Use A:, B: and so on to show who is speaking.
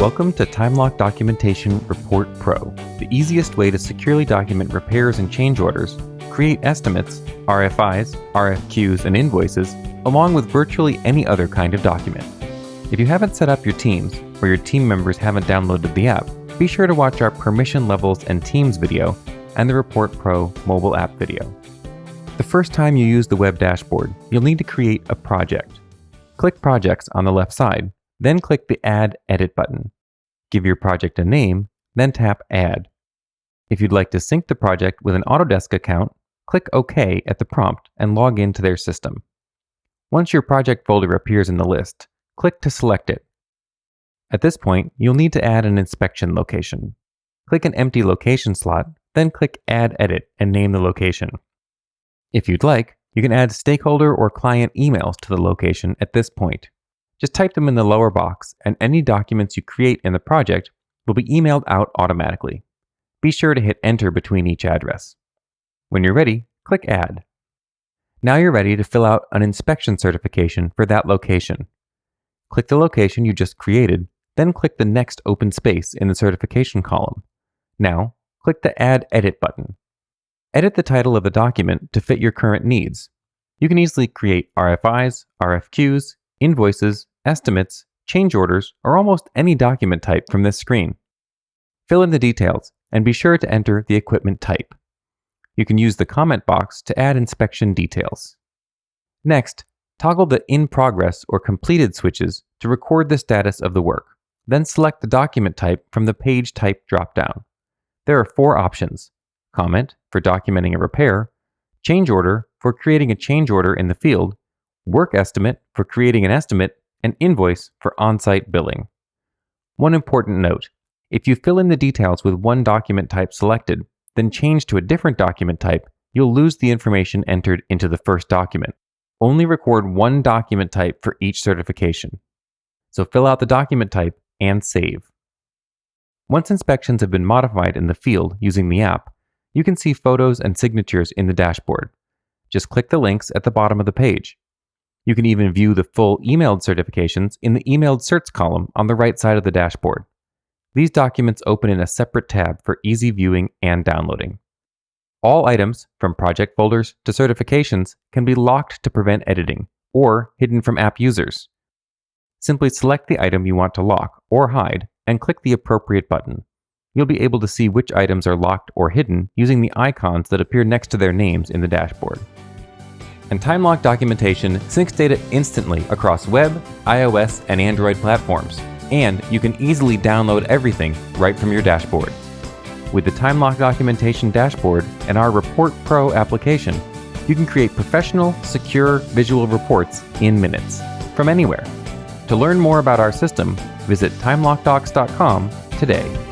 A: Welcome to Timelock Documentation Report Pro, the easiest way to securely document repairs and change orders, create estimates, RFIs, RFQs, and invoices, along with virtually any other kind of document. If you haven't set up your teams, or your team members haven't downloaded the app, be sure to watch our permission levels and teams video and the Report Pro mobile app video. The first time you use the web dashboard, you'll need to create a project. Click Projects on the left side, then click the Add Edit button. Give your project a name, then tap Add. If you'd like to sync the project with an Autodesk account, click OK at the prompt and log into their system. Once your project folder appears in the list, click to select it. At this point, you'll need to add an inspection location. Click an empty location slot, then click Add Edit and name the location. If you'd like, you can add stakeholder or client emails to the location at this point. Just type them in the lower box, and any documents you create in the project will be emailed out automatically. Be sure to hit Enter between each address. When you're ready, click Add. Now you're ready to fill out an inspection certification for that location. Click the location you just created, then click the next open space in the certification column. Now, click the Add Edit button. Edit the title of the document to fit your current needs. You can easily create RFIs, RFQs, invoices, estimates, change orders, or almost any document type from this screen. Fill in the details and be sure to enter the equipment type. You can use the comment box to add inspection details. Next, toggle the In Progress or Completed switches to record the status of the work. Then select the document type from the Page Type dropdown. There are 4 options: Comment for documenting a repair, Change Order for creating a change order in the field, Work Estimate for creating an estimate, and Invoice for on-site billing. One important note: if you fill in the details with one document type selected, then change to a different document type, you'll lose the information entered into the first document. Only record one document type for each certification. So fill out the document type and save. Once inspections have been modified in the field using the app, you can see photos and signatures in the dashboard. Just click the links at the bottom of the page. You can even view the full emailed certifications in the Emailed Certs column on the right side of the dashboard. These documents open in a separate tab for easy viewing and downloading. All items, from project folders to certifications, can be locked to prevent editing or hidden from app users. Simply select the item you want to lock or hide and click the appropriate button. You'll be able to see which items are locked or hidden using the icons that appear next to their names in the dashboard. And Timelock documentation syncs data instantly across web, iOS, and Android platforms. And you can easily download everything right from your dashboard. With the Timelock documentation dashboard and our Report Pro application, you can create professional, secure visual reports in minutes from anywhere. To learn more about our system, visit Timelockdocs.com today.